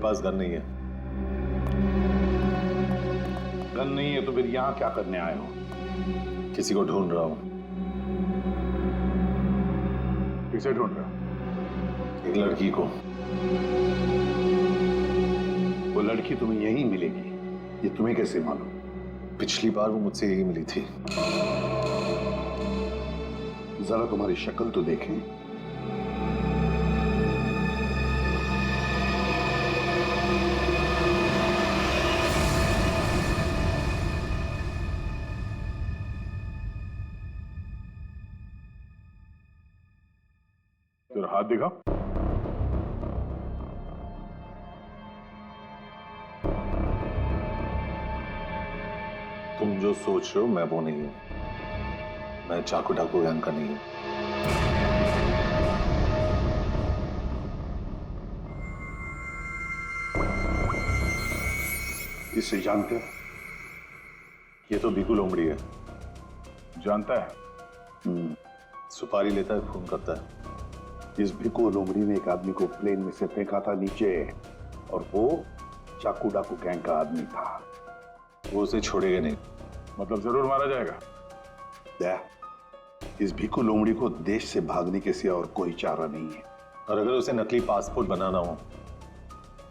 पास gun नहीं है। Gun नहीं है तो फिर यहाँ क्या करने आए हो? किसी को ढूंढ रहा हूं। किसे ढूंढ रहे हो? एक लड़की को। वो लड़की तुम्हें यहीं मिलेगी, ये तुम्हें कैसे मालूम? पिछली बार वो मुझसे यही मिली थी। जरा तुम्हारी शक्ल तो देखें। तेरा हाथ दिखा। तुम जो सोच रहे हो मैं वो नहीं हूं। मैं चाकू डाकू गैंग का नहीं हूं। इसे जानते हो? ये तो बिल्कुल लोमड़ी है। जानता है? सुपारी लेता है, खून करता है। इस भिक्कू लोमड़ी ने एक आदमी को प्लेन में से फेंका था नीचे, और वो चाकू डाकू गैंग का आदमी था। वो उसे छोड़ेगा नहीं। मतलब जरूर मारा जाएगा। इस भिक्कू लोमड़ी को देश से भागने के सिवा और कोई चारा नहीं है। और अगर उसे नकली पासपोर्ट बनाना हो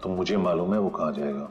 तो मुझे मालूम है वो कहां जाएगा।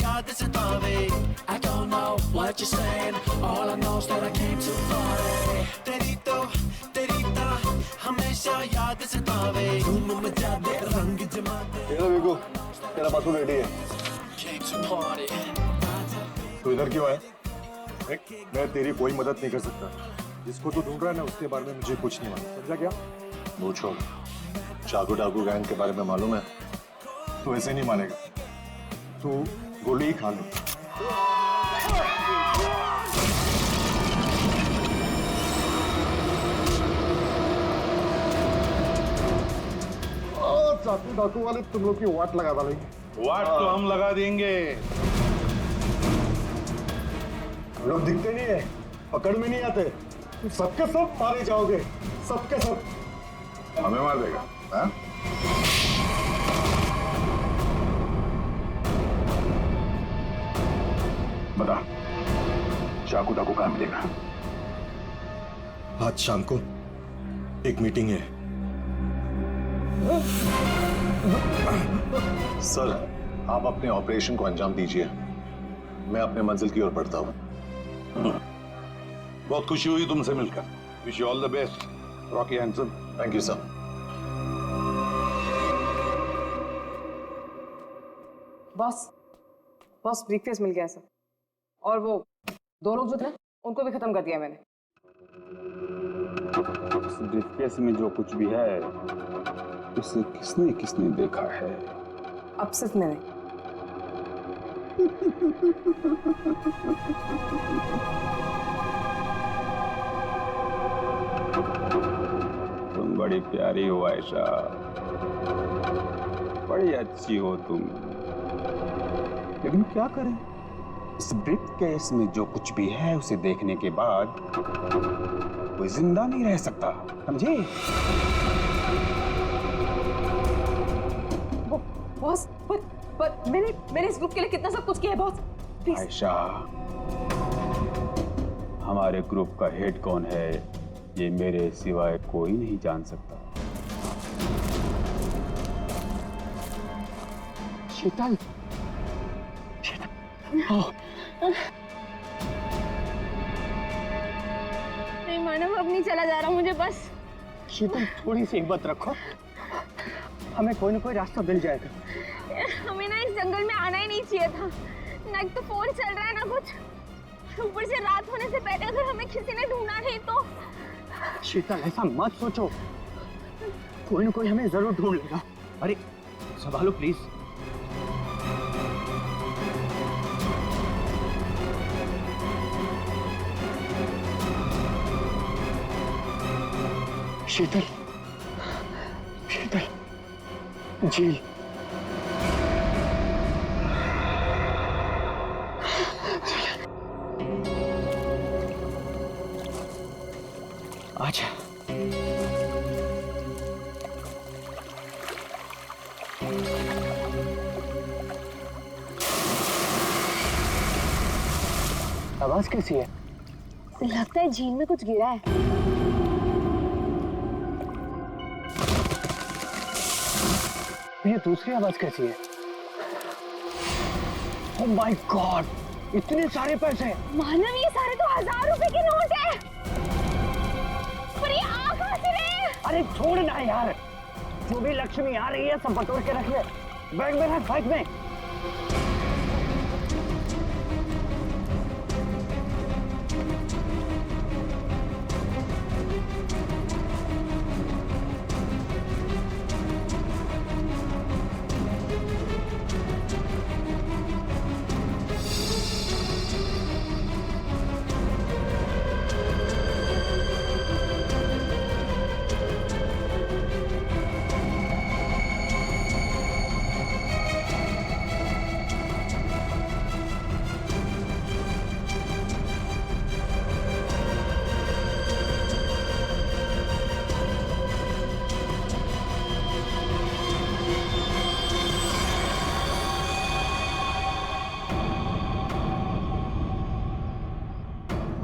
याद सतावे। I don't know what you're saying, all I know is that I came too far. तेरी तो हमेशा याद सतावे। धूम मचा दे, रंग जमा दे। ये देखो, तेरा बाथरूम रेडी है। Came to party. तू इधर क्यों है? मैं तेरी कोई मदद नहीं कर सकता। जिसको तू ढूंढ रहा है ना, उसके बारे में मुझे कुछ नहीं मालूम। समझा क्या? पूछो। चाकू डाकू गैंग के बारे में मालूम है? तू ऐसे नहीं मानेगा। तू गोली ही खा ले। चाकू डाकू वाले तुम लोग की वाट लगा डालेंगे। वाट तो हम लगा देंगे। हम लोग दिखते नहीं है, पकड़ में नहीं आते। तुम सबके सब मारे जाओगे, सबके सब। हमें मार देगा? हाँ? बता, चाकू डाकू कहां मिलेगा? आज शाम को एक मीटिंग है। सर, आप अपने ऑपरेशन को अंजाम दीजिए। मैं अपने मंजिल की ओर बढ़ता हूं। बहुत खुशी हुई तुमसे मिलकर। Wish you all the best, Rocky handsome. Thank you sir. Boss briefcase मिल गया सर। और वो दो लोग जो थे उनको भी खत्म कर दिया मैंने। इस ब्रीफकेस में जो कुछ भी है उसे किसने किसने देखा है? अब सिर्फ मैंने। तुम बड़ी प्यारी हो आयशा, बड़ी अच्छी हो तुम, लेकिन क्या करें, इस ब्रीफकेस में जो कुछ भी है उसे देखने के बाद कोई जिंदा नहीं रह सकता, समझे? बॉस, पर मैंने इस ग्रुप के लिए कितना सब कुछ किया है बॉस, प्लीज। आयशा, हमारे ग्रुप का हेड कौन है ये मेरे सिवाय कोई नहीं जान सकता। शीतल, नहीं मानव, अब नहीं चला जा रहा मुझे बस। शीतल थोड़ी सी हिम्मत रखो, हमें कोई ना कोई रास्ता मिल जाएगा। हमें ना इस जंगल में आना ही नहीं चाहिए था। ना तो फोन चल रहा है ना कुछ, ऊपर से रात होने से पहले अगर हमें किसी ने ढूंढा नहीं तो। शीतल ऐसा मत सोचो, कोई ना कोई हमें जरूर ढूंढ लेगा। अरे संभालो प्लीज। शीतल, शीतल, झील। आजा। आवाज कैसी है? लगता है झील में कुछ गिरा है। ये दूसरी आवाज कैसी है? ओह माय गॉड, इतने सारे पैसे! मानव, ये सारे तो 1000 रुपए के नोट है। पर ये आ कहां से रहे हैं? अरे छोड़ ना यार, जो भी लक्ष्मी आ रही है सब बटोर के रख ले। बैग में रख, बैग में।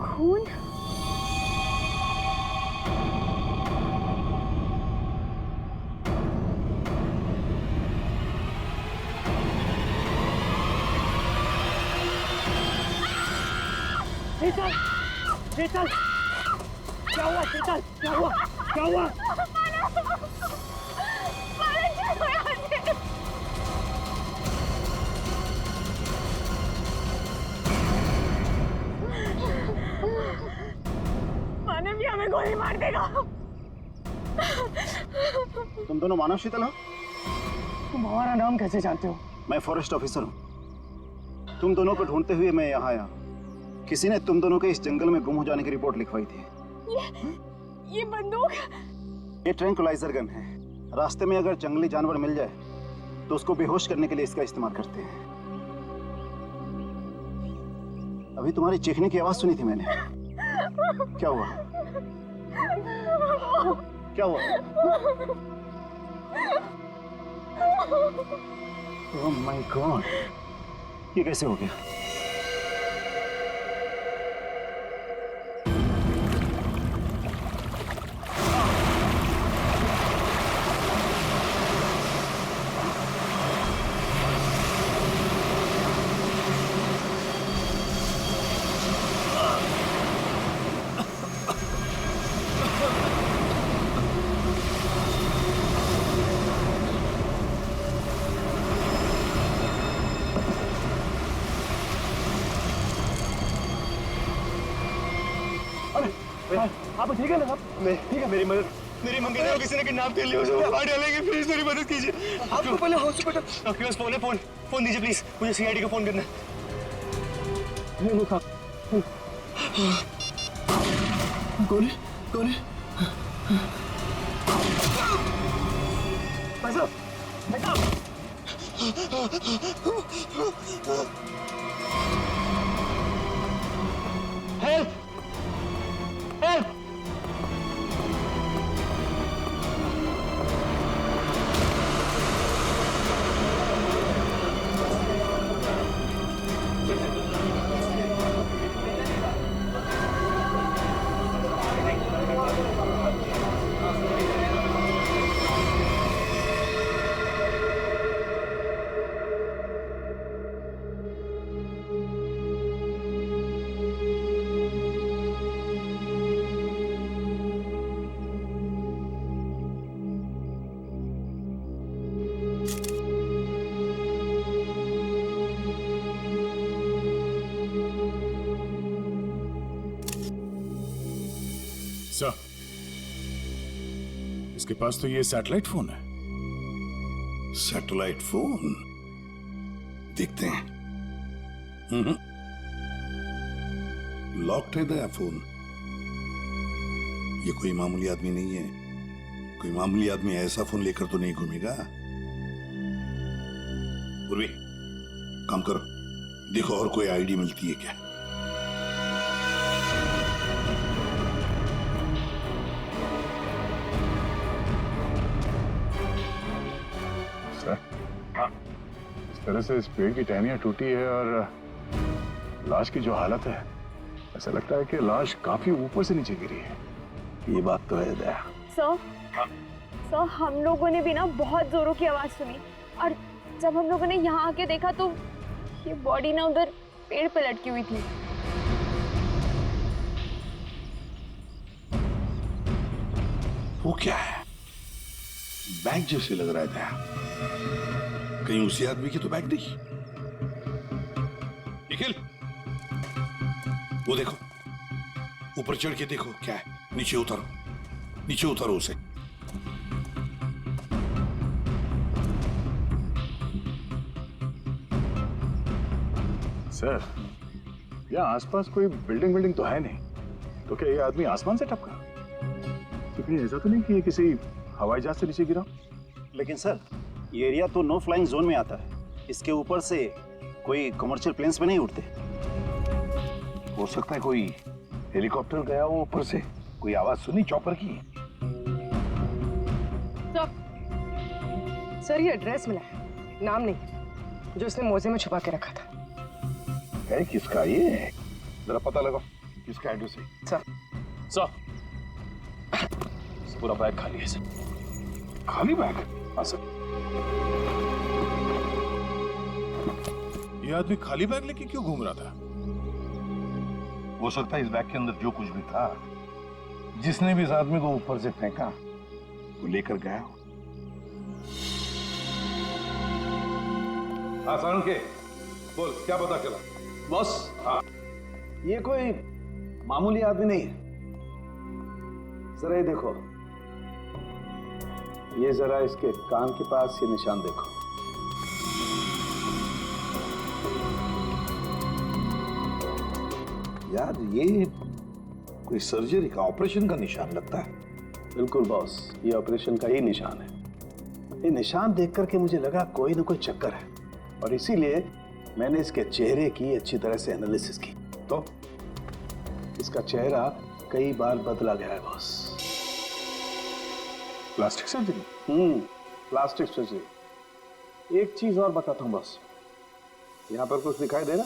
खून? शीतल, शीतल, क्या हुआ? शीतल, क्या हुआ? क्या हुआ? मानव, ये हमें गोली मार देगा। तुम दोनों मानव शीतल हो? तुम हमारा नाम कैसे जानते हो? मैं फॉरेस्ट ऑफिसर हूँ। तुम दोनों को ढूंढते हुए मैं यहाँ आया। किसी ने तुम दोनों के इस जंगल में गुम हो जाने की रिपोर्ट लिखवाई थी। ये बंदूक? ये ट्रैंक्विलाइजर गन है। रास्ते में अगर जंगली जानवर मिल जाए तो उसको बेहोश करने के लिए इसका इस्तेमाल करते हैं। अभी तुम्हारी चीखने की आवाज सुनी थी मैंने। क्या हुआ? क्या हुआ? ओह माय गॉड, ये कैसे हो गया? आप ठीक है ना? आप ठीक है? मेरी मदद, मेरी मंगनी को किसी ने किडनैप कर लिया, उसे मार डालेंगे। प्लीज मेरी मदद कीजिए। आपको पहले हॉस्पिटल, आपके पास फोन है? फोन दीजिए प्लीज, मुझे सीआईडी को फोन करना है। ये लुका गोली, गोली। भाई साहब, भाई साहब। सर, इसके पास तो ये सैटेलाइट फोन है। सैटेलाइट फोन देखते हैं। लॉक्ड है नया फोन। ये कोई मामूली आदमी नहीं है। कोई मामूली आदमी ऐसा फोन लेकर तो नहीं घूमेगा। पूर्वी, काम करो, देखो और कोई आईडी मिलती है क्या। सर, हाँ, इस तरह से इस पेड़ की टहनियां टूटी है और लाश की जो हालत है, ऐसा लगता है कि लाश काफी ऊपर से नीचे गिरी है। ये बात तो है दया। सर, सर हम लोगों ने भी ना बहुत जोरों की आवाज सुनी और जब हम लोगों ने यहाँ आके देखा तो ये बॉडी ना उधर पेड़ पे लटकी हुई थी। वो क्या है? बैग जैसे लग रहा था। कहीं उसी आदमी की तो बैग नहीं। निखिल, वो देखो, ऊपर चढ़ के देखो क्या है। नीचे उतारो, नीचे उतारो उसे। सर, यहाँ आसपास कोई बिल्डिंग तो है नहीं, तो क्या ये आदमी आसमान से टपका? तो कहीं ऐसा तो नहीं कि ये किसी हवाई जहाज से नीचे गिरा? लेकिन सर, ये एरिया तो नो फ्लाइंग जोन में आता है। इसके ऊपर से कोई कमर्शियल प्लेन्स पे नहीं उड़ते। हो सकता है कोई हेलीकॉप्टर गया हो ऊपर से। कोई आवाज सुनी चॉपर की? सर ये एड्रेस मिला है, नाम नहीं, जो उसने मोजे में छुपा के रखा था। है किसका ये? जरा पता लगाओ किसका एड्रेस है। सर, पूरा बैग खाली है सर। खाली बैग? हाँ सर। ये आदमी खाली बैग लेके क्यों घूम रहा था? हो सकता है इस बैग के अंदर जो कुछ भी था, जिसने भी इस आदमी को ऊपर से फेंका, वो लेकर गया हो। हाँ सारुण के, बोल क्या पता चला? बॉस, हाँ, ये कोई मामूली आदमी नहीं है। जरा ये देखो, ये जरा इसके कान के पास ये निशान देखो। यार ये कोई सर्जरी का, ऑपरेशन का निशान लगता है। बिल्कुल बॉस, ये ऑपरेशन का ही निशान है। ये निशान देख करके मुझे लगा कोई ना कोई चक्कर है, और इसीलिए मैंने इसके चेहरे की अच्छी तरह से एनालिसिस की। तो इसका चेहरा कई बार बदला गया है boss. Plastic surgery? Plastic surgery. एक चीज और बताता हूं बॉस, यहां पर कुछ दिखाई दे रहा?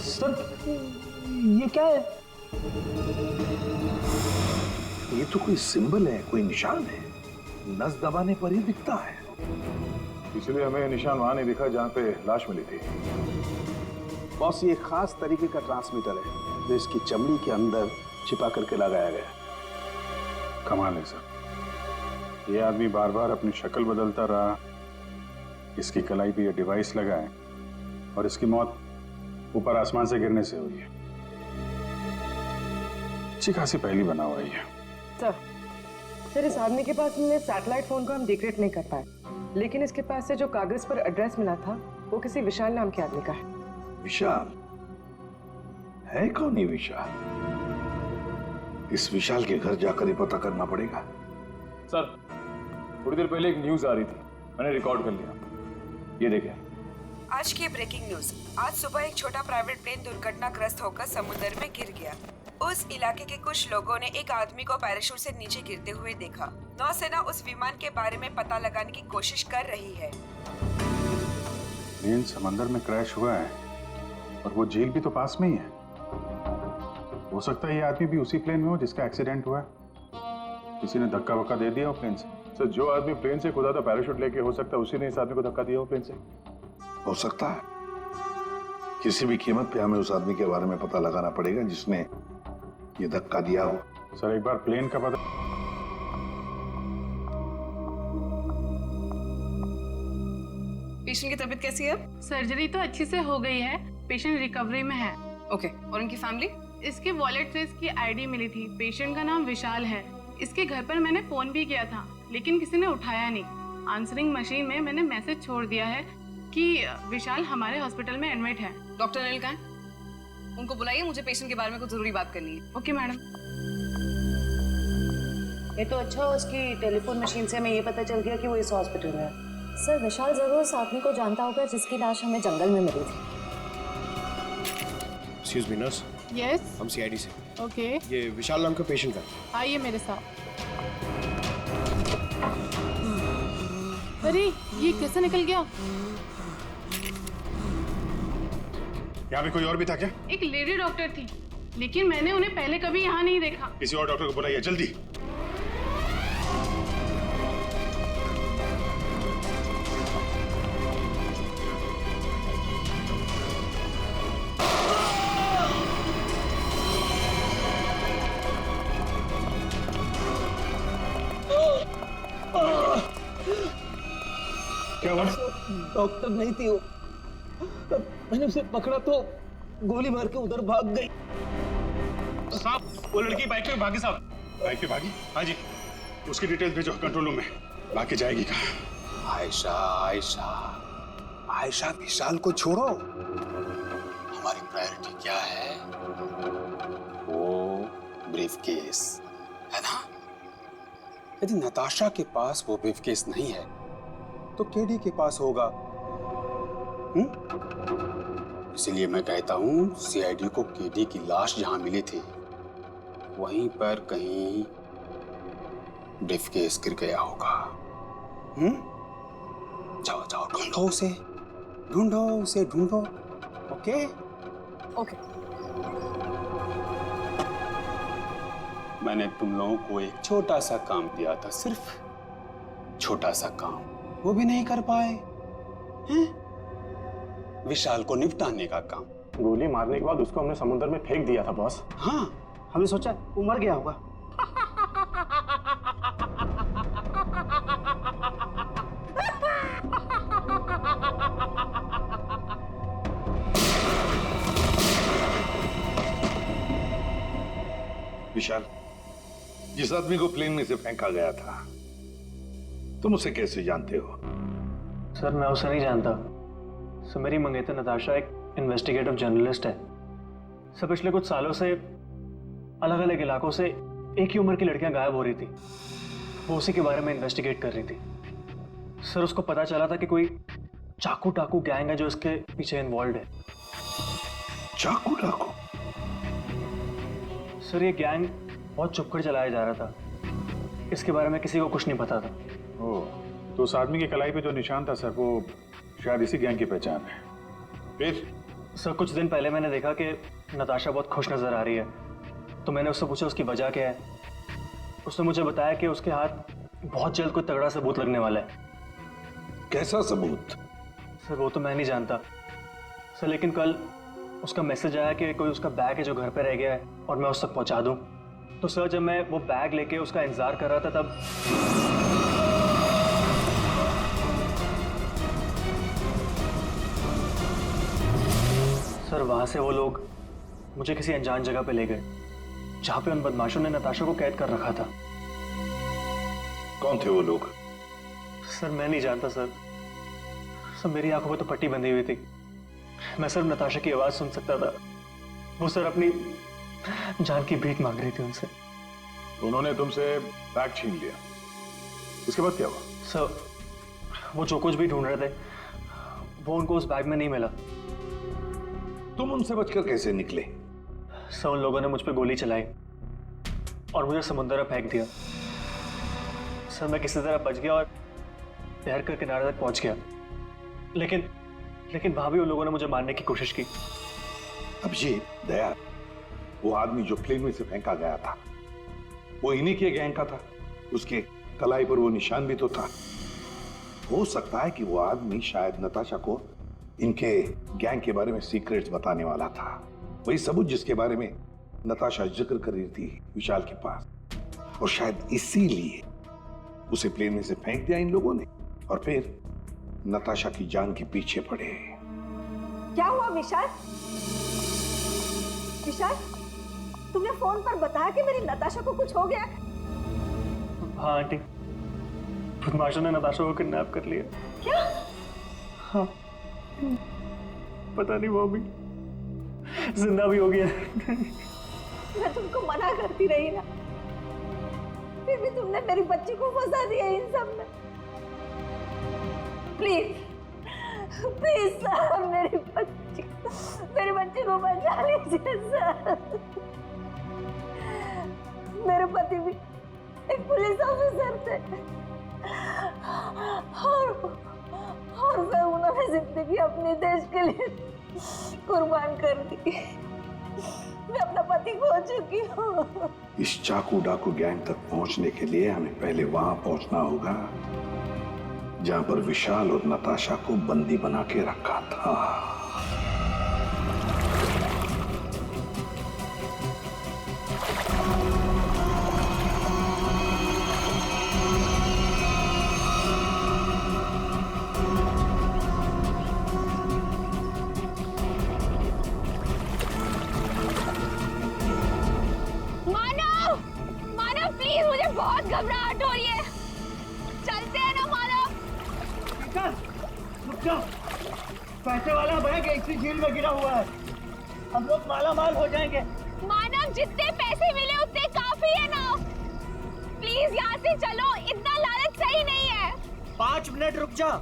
सर, ये क्या है? ये तो कोई सिंबल है, कोई निशान है। नस दबाने पर ही दिखता है। इसलिए हमें निशान वहां नहीं दिखा जहां पे लाश मिली थी। बॉस, ये खास तरीके का ट्रांसमीटर है जो इसकी चमड़ी के अंदर छिपा करके लगाया गया है। कमाल है सर। ये आदमी बार बार अपनी शक्ल बदलता रहा, इसकी कलाई पे ये डिवाइस लगा है, और इसकी मौत ऊपर आसमान से गिरने से हुई है। अच्छी खासी पहली बना हुआ है। सर इस आदमी के पास हमने सैटेलाइट फोन को हम डिक्रिएट नहीं कर पाए, लेकिन इसके पास से जो कागज पर एड्रेस मिला था वो किसी विशाल नाम के आदमी का है। विशाल? है कौन ये विशाल? इस विशाल के घर जाकर ही पता करना पड़ेगा। सर, थोड़ी देर पहले एक न्यूज आ रही थी, मैंने रिकॉर्ड कर लिया। ये देखें। आज की ब्रेकिंग न्यूज। आज सुबह एक छोटा प्राइवेट प्लेन दुर्घटनाग्रस्त होकर समुद्र में गिर गया। उस इलाके के कुछ लोगों ने एक आदमी को पैराशूट से नीचे गिरते हुए देखा। नौसेना उस विमान के बारे में पता लगाने की कोशिश कर रही है। प्लेन समंदर में क्रैश हुआ है और वो झील भी तो पास में ही है। हो सकता है ये आदमी भी उसी प्लेन में हो जिसका एक्सीडेंट हुआ है। किसी ने धक्का वक्का दे दिया हो प्लेन से। सर, जो आदमी प्लेन से कूदा था पैराशूट लेके, हो सकता है उसी ने इस आदमी को धक्का दिया हो प्लेन से। हो सकता है। किसी भी कीमत पे हमें उस आदमी के बारे में पता लगाना पड़ेगा जिसने ये धक्का दिया हो। सर, एक बार प्लेन का पता। पेशेंट की तबीयत कैसी है? सर्जरी तो अच्छी से हो गई है, पेशेंट रिकवरी में है। ओके, और उनकी फैमिली? इसके वॉलेट से इसकी आईडी मिली थी। पेशेंट का नाम विशाल है। इसके घर पर मैंने फोन भी किया था, लेकिन किसी ने उठाया नहीं। आंसरिंग मशीन में मैंने मैसेज छोड़ दिया है कि विशाल हमारे हॉस्पिटल में एडमिट है। डॉक्टर अनिल कहाँ है? उनको बुलाइए, मुझे पेशेंट के बारे में कुछ जरूरी बात करनी है। Okay madam. ये तो अच्छा, उसकी टेलीफोन मशीन से हमें ये पता चल गया कि वो इस हॉस्पिटल में है। सर, विशाल जरूर उस आदमी को जानता होगा जिसकी लाश हमें जंगल में मिली थी। Excuse me nurse. यस, हम सीआईडी से। ओके। ये विशाल नाम का पेशेंट है। आइए मेरे साथ। अरे, ये कैसे निकल गया? यहाँ पे कोई और भी था क्या? एक लेडी डॉक्टर थी, लेकिन मैंने उन्हें पहले कभी यहाँ नहीं देखा। किसी और डॉक्टर को बुलाइए जल्दी। क्या हुआ? डॉक्टर नहीं थी वो। मैंने उसे पकड़ा तो गोली मार के उधर भाग गई। साहब, वो लड़की बाइक पे भागी साहब। बाइक पे भागी? हाँ जी। उसकी डिटेल्स भेजो कंट्रोल रूम में। बाकी जाएगी कहाँ? आयशा, आयशा, आयशा, विशाल को छोड़ो। हमारी प्रायोरिटी क्या है? वो ब्रीफकेस है ना? यदि नताशा के पास वो ब्रीफकेस नहीं है तो केडी के पास होगा। इसलिए मैं कहता हूं सीआईडी को केडी की लाश जहां मिली थी वहीं पर कहीं ब्रीफकेस गिर गया होगा। जाओ जाओ, ढूंढो उसे, ढूंढो उसे, ढूंढो। Okay okay. मैंने तुम लोगों को एक छोटा सा काम दिया था, सिर्फ छोटा सा काम, वो भी नहीं कर पाए हैं? विशाल को निपटाने का काम। गोली मारने के बाद उसको हमने समुद्र में फेंक दिया था बॉस। हाँ, हमने सोचा वो मर गया होगा। विशाल, जिस आदमी को प्लेन में से फेंका गया था, तुम उसे कैसे जानते हो? सर, मैं उसे नहीं जानता। सर, मेरी मंगेतर नताशा एक इन्वेस्टिगेटिव जर्नलिस्ट है। सर, पिछले कुछ सालों से अलग अलग इलाकों से एक ही उम्र की लड़कियां गायब हो रही थी। वो उसी के बारे में इन्वेस्टिगेट कर रही थी। सर, उसको पता चला था कि कोई चाकू टाकू गैंग है जो इसके पीछे इन्वॉल्व है। चाकू टाकू? सर, ये गैंग बहुत छुपकर चलाया जा रहा था। इसके बारे में किसी को कुछ नहीं पता था। ओह, तो उस आदमी की कलाई पे जो निशान था सर, वो शायद इसी गैंग की पहचान है। फिर? सर, कुछ दिन पहले मैंने देखा कि नताशा बहुत खुश नजर आ रही है, तो मैंने उससे पूछा उसकी वजह क्या है। उसने मुझे बताया कि उसके हाथ बहुत जल्द कोई तगड़ा सबूत लगने वाला है। कैसा सबूत? सर, वो तो मैं नहीं जानता सर, लेकिन कल उसका मैसेज आया कि कोई उसका बैग है जो घर पे रह गया है और मैं उस तक पहुंचा दूं। तो सर, जब मैं वो बैग लेके उसका इंतजार कर रहा था तब सर, वहां से वो लोग मुझे किसी अनजान जगह पे ले गए जहां पे उन बदमाशों ने नताशा को कैद कर रखा था। कौन थे वो लोग? सर, मैं नहीं जानता सर। सर, मेरी आंखों में तो पट्टी बंधी हुई थी। मैं सिर्फ नताशा की आवाज सुन सकता था। वो सर अपनी जान की भीख मांग रही थी उनसे। उन्होंने तुमसे बैग छीन लिया, उसके बाद क्या हुआ? सर वो जो कुछ भी ढूंढ रहे थे वो उनको उस बैग में नहीं मिला। तुम उनसे बचकर कैसे निकले? सर उन लोगों ने मुझ पर गोली चलाई और मुझे समुद्र में फेंक दिया। सर मैं किसी तरह बच गया और तैर कर किनारे तक पहुंच गया, लेकिन वहां भी उन लोगों ने मुझे मारने की कोशिश की। अभिजीत, दया, वो आदमी जो प्लेन में से फेंका गया था वो इन्हीं के गैंग का था। उसके कलाई पर वो निशान भी तो था। हो सकता है कि वो आदमी शायद नताशा को इनके गैंग के बारे में सीक्रेट्स बताने वाला था, वही सबूत जिसके बारे में नताशा जिक्र कर रही थी विशाल के पास, और शायद इसीलिए उसे प्लेन में से फेंक दिया इन लोगों ने और फिर नताशा की जान के पीछे पड़े। क्या हुआ विशाल? विशाल, तुमने फोन पर बताया कि मेरी नताशा को कुछ हो गया? हाँ आंटी, बदमाशों ने नताशा को किडनैप कर लिया। क्या? हाँ, पता नहीं वो भी जिंदा भी हो गया। मैं तुमको मना करती रही ना, फिर भी तुमने मेरी बच्ची को फंसा दिया इन सब में। प्लीज प्लीज सर, मेरी बच्ची को बचा लीजिए सर। मेरे पति भी एक पुलिस ऑफिसर थे और सर उन्होंने जिंदगी अपने देश के लिए कुर्बान कर दी। मैं अपना पति खो चुकी हूँ। इस चाकू डाकू गैंग तक पहुंचने के लिए हमें पहले वहां पहुंचना होगा जहां पर विशाल और नताशा को बंदी बना के रखा था। बहुत घबराहट हो रही है, चलते हैं ना मानव। रुक जाओ, पैसे वाला बैग इसी झील में गिरा हुआ है, हम लोग माला माल हो जाएंगे। मानव जितने पैसे मिले उतने काफी है ना, प्लीज यहाँ से चलो, इतना लालच सही नहीं है। 5 मिनट रुक जा।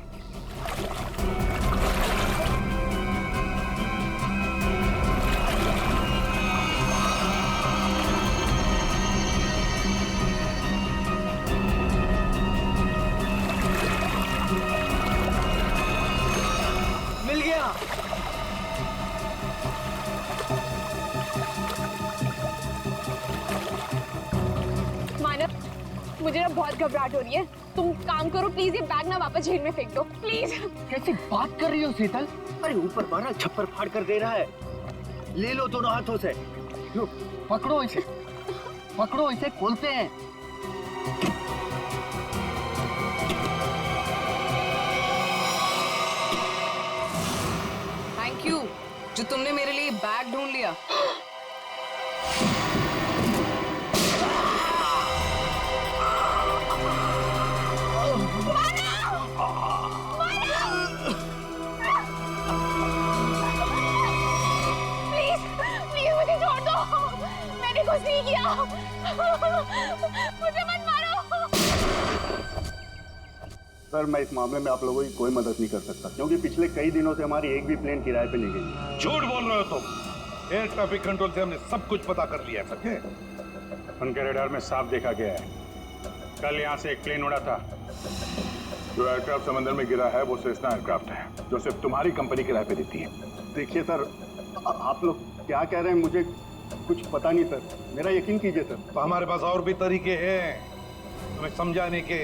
मुझे ना बहुत घबराहट हो रही है, तुम काम करो प्लीज, ये बैग ना वापस झील में फेंक दो प्लीज। कैसी बात कर रही हो शीतल? अरे ऊपर मारा छप्पर फाड़ कर दे रहा है, ले लो दोनों हाथों से। लो, पकड़ो इसे, पकड़ो इसे, खोलते हैं। थैंक यू जो तुमने मेरे लिए बैग ढूंढ लिया। कुछ नहीं किया, मुझे मत मारो। सर मैं इस मामले में आप लोगों की कोई मदद नहीं कर सकता, क्योंकि पिछले कई दिनों से हमारी एक भी प्लेन किराए पे नहीं गई। झूठ बोल रहे हो तुम। एयर ट्रैफिक कंट्रोल से हमने सब कुछ पता कर लिया है, समझे? उनके रडार में साफ देखा गया है, कल यहाँ से एक प्लेन उड़ा था। जो एयरक्राफ्ट समंदर में गिरा है वो सेस्ना एयरक्राफ्ट है, जो सिर्फ तुम्हारी कंपनी किराए पे देती है। देखिए सर, आप लोग क्या कह रहे हैं मुझे कुछ पता नहीं सर, मेरा यकीन कीजिए सर। तो हमारे पास और भी तरीके हैं तुम्हें समझाने के,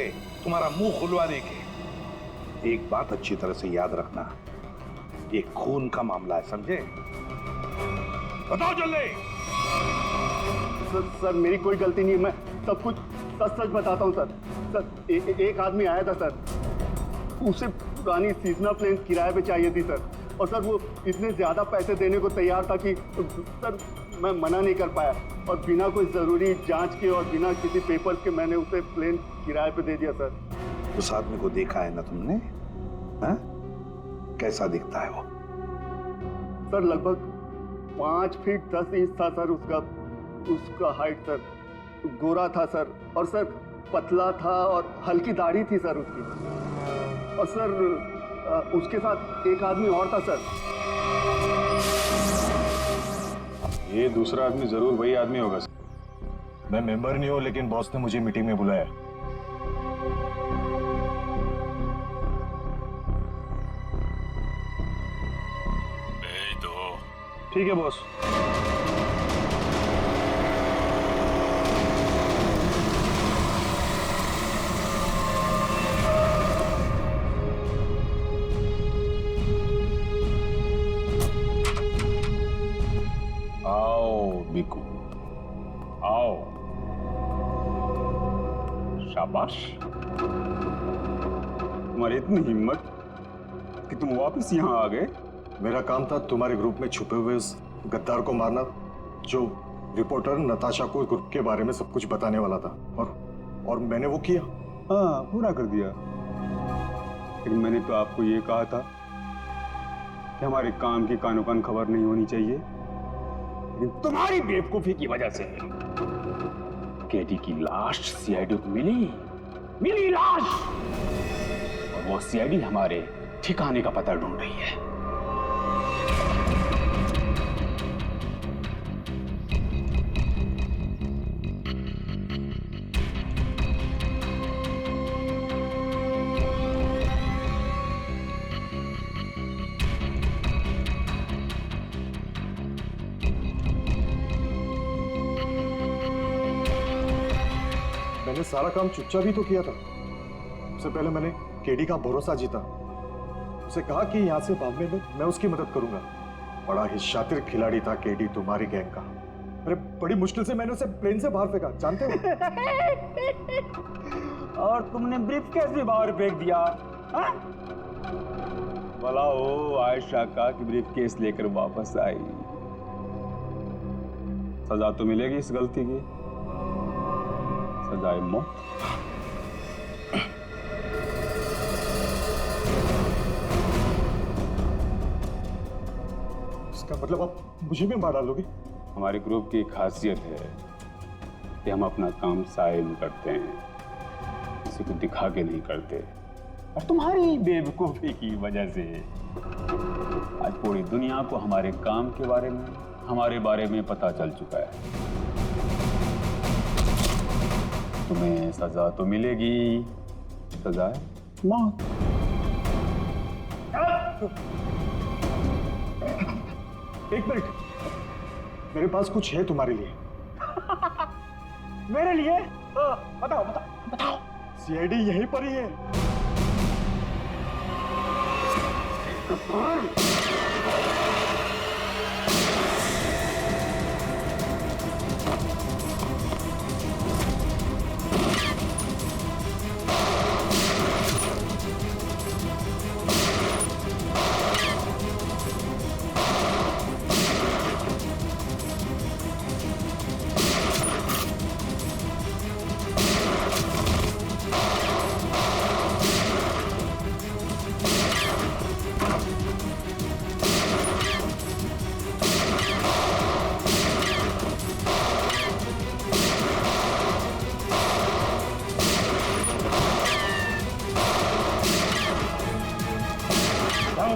तुम्हारा मुंह खुलवाने के। एक बात अच्छी तरह से याद रखना, ये खून का मामला है, समझे? बताओ जल्दी। सर मेरी कोई गलती नहीं है, मैं सब कुछ सच सच बताता हूँ सर। सर एक आदमी आया था सर, उसे पुरानी सीजनल प्लेन किराए पे चाहिए थी सर, और सर वो इतने ज्यादा पैसे देने को तैयार था कि सर मैं मना नहीं कर पाया, और बिना कोई जरूरी जांच के और बिना किसी पेपर्स के मैंने उसे प्लेन किराए पे दे दिया सर। उस आदमी को देखा है ना तुमने? हाँ? कैसा दिखता है वो? सर लगभग 5 फीट 10 इंच था सर उसका हाइट सर। गोरा था सर, और सर पतला था और हल्की दाढ़ी थी सर उसकी। और सर उसके साथ एक आदमी और था सर। ये दूसरा आदमी जरूर वही आदमी होगा सर। मैं मेंबर नहीं हूं, लेकिन बॉस ने मुझे मीटिंग में बुलाया। भेज दो। ठीक है बॉस। आओ बिकू, आओ। शाबाश, तुम्हारी इतनी हिम्मत कि तुम वापस यहाँ आ गए। मेरा काम था तुम्हारे ग्रुप में छुपे हुए उस गद्दार को मारना, जो रिपोर्टर नताशा को ग्रुप के बारे में सब कुछ बताने वाला था, और मैंने वो किया। हाँ, पूरा कर दिया। लेकिन मैंने तो आपको ये कहा था कि हमारे काम की कानो कान खबर नहीं होनी चाहिए। लेकिन तुम्हारी बेवकूफी की वजह से केटी की लाश सीआईडी को मिली लाश, और वो सीआईडी हमारे ठिकाने का पता ढूंढ रही है। मैंने सारा काम चुपचाप ही तो किया था। उससे पहले मैंने केडी का भरोसा जीता, उसे कहा कि यहाँ से भागने में मैं उसकी मदद करूंगा। बड़ा ही शातिर खिलाड़ी था केडी तुम्हारी गैंग का। अरे बड़ी मुश्किल से मैंने उसे प्लेन से बाहर फेंका, जानते हो? और तुमने ब्रीफकेस भी बाहर फेंक दिया। हाँ? भला हो आयशा का कि ब्रीफकेस लेकर वापस आई। सजा तो मिलेगी इस गलती की, सजाए मौत। इसका मतलब आप मुझे भी मार डालोगे? हमारे ग्रुप की खासियत है कि हम अपना काम साइड में करते हैं, किसी को दिखा के नहीं करते। और तुम्हारी बेवकूफी की वजह से आज पूरी दुनिया को हमारे काम के बारे में, हमारे बारे में पता चल चुका है। तुम्हें सजा तो मिलेगी, सजा है मौत। एक मिनट, मेरे पास कुछ है तुम्हारे लिए। मेरे लिए? बताओ। सीआईडी यहीं पर ही है।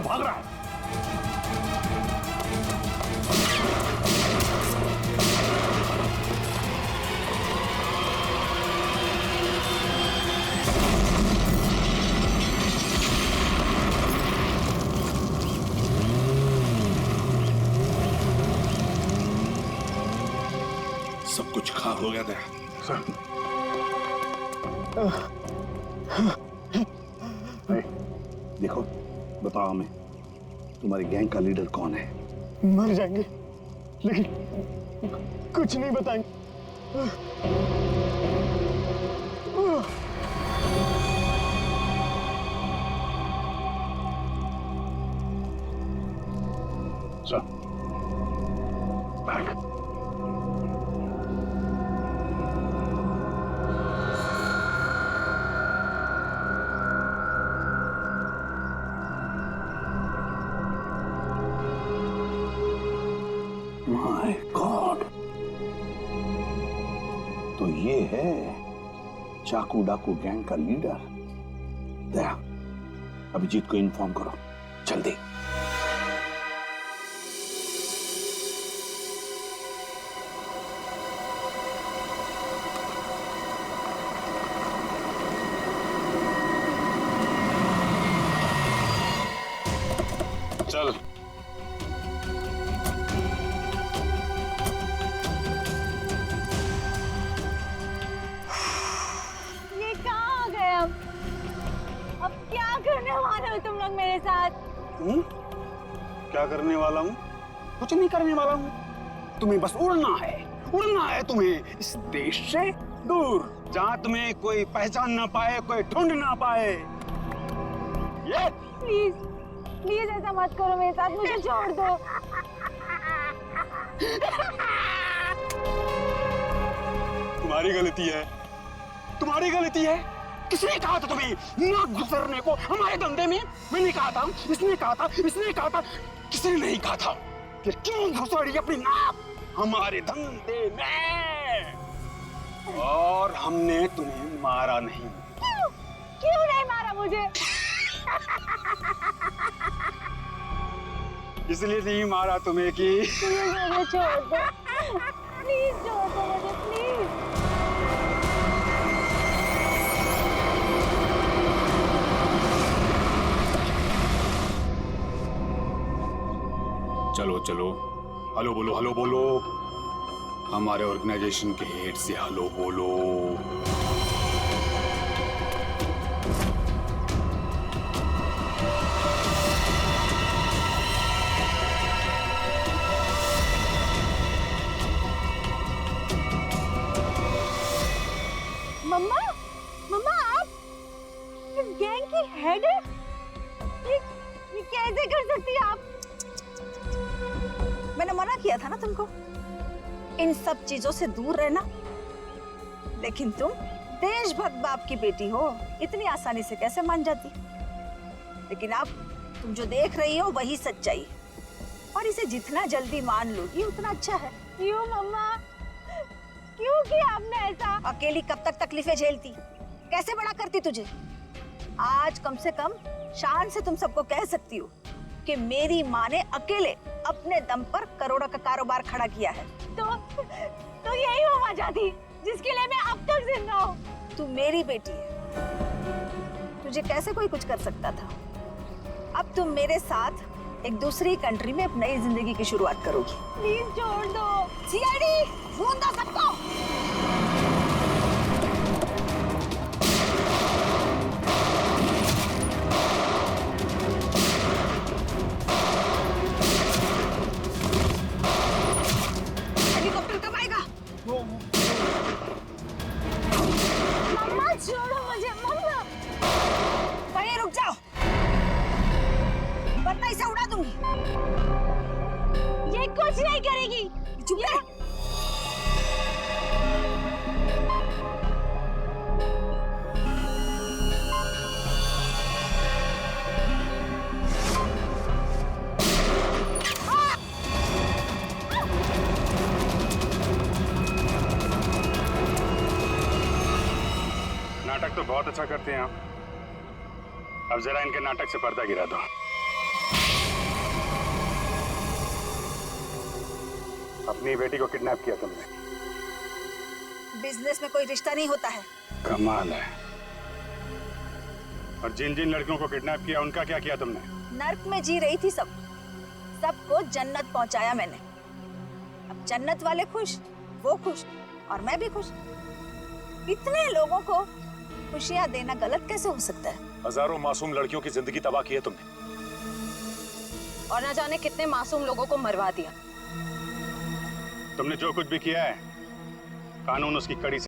भाग रहा है। सब कुछ खा हो गया था देखो, बताओ हमें, तुम्हारी गैंग का लीडर कौन है? मर जाएंगे, लेकिन कुछ नहीं बताएंगे। चल, बैक। है चाकू डाकू गैंग का लीडर। दया, अभिजीत को इन्फॉर्म करो जल्दी। चल ये कहाँ आ गए अब क्या करने वाले हो तुम लोग मेरे साथ? क्या करने वाला हूँ? कुछ नहीं करने वाला हूँ। तुम्हें बस उड़ना है तुम्हें इस देश से दूर, जहाँ तुम्हें कोई पहचान ना पाए, कोई ढूंढ ना पाए। ये प्लीज प्लीज ऐसा मत करो मेरे साथ, मुझे छोड़ दो। तुम्हारी गलती है। किसने कहा था तुम्हें ना गुजरने को हमारे धंधे में? मैंने कहा था, इसने कहा था, किसने नहीं कहा था? फिर क्यों घुसड़ी अपनी नाक हमारे धंधे में? और हमने तुम्हें मारा नहीं। क्यों नहीं मारा मुझे? इसलिए नहीं मारा तुम्हें कि मुझे छोड़ दो, प्लीज छोड़ दो मुझे, प्लीज। चलो हेलो बोलो। हमारे ऑर्गेनाइजेशन के हेड से हेलो बोलो। मम्मा आप इस गैंग की हेड है? ये कैसे कर सकती है आप? मैंने मना किया था ना तुमको इन सब चीजों से दूर रहना, लेकिन तुम देशभक्त बाप की बेटी हो, इतनी आसानी से कैसे मान जाती? लेकिन अब तुम जो देख रही हो वही सच्चाई है, और इसे जितना जल्दी मान लोगी उतना अच्छा है। क्यों मम्मा, क्यों किया आपने ऐसा? अकेली कब तक तकलीफें झेलती, कैसे बड़ा करती तुझे? आज कम से कम शान से तुम सबको कह सकती हो कि मेरी माँ ने अकेले अपने दम पर करोड़ों का कारोबार खड़ा किया है। तो यही वो वजह थी जिसके लिए मैं अब तक जिंदा हूँ। तू मेरी बेटी है, तुझे कैसे कोई कुछ कर सकता था? अब तुम मेरे साथ एक दूसरी कंट्री में एक नई जिंदगी की शुरुआत करोगी। प्लीज छोड़ दो। सीआईडी ढूंढ दो सबको। मम्मा छोड़ो मुझे, मम्मा। वहीं रुक जाओ, वरना इसे उड़ा दूंगी। ये कुछ नहीं करेगी। चुप रह। नाटक तो बहुत अच्छा करते हैं आप। अब जरा इनके नाटक से पर्दा गिरा दो। अपनी बेटी को किडनैप किया तुमने। बिजनेस में कोई रिश्ता नहीं होता है। कमाल है। और जिन जिन लड़कियों को किडनैप किया उनका क्या किया तुमने? नर्क में जी रही थी सबको जन्नत पहुंचाया मैंने। अब जन्नत वाले खुश, वो खुश और मैं भी खुश। इतने लोगों को खुशियां देना गलत कैसे हो सकता है? हजारों मासूम लड़कियों की जिंदगी तबाह की है तुमने, और न जाने कितने मासूम लोगों को मरवा दिया। तुमने जो कुछ भी किया है कानून उसकी कड़ी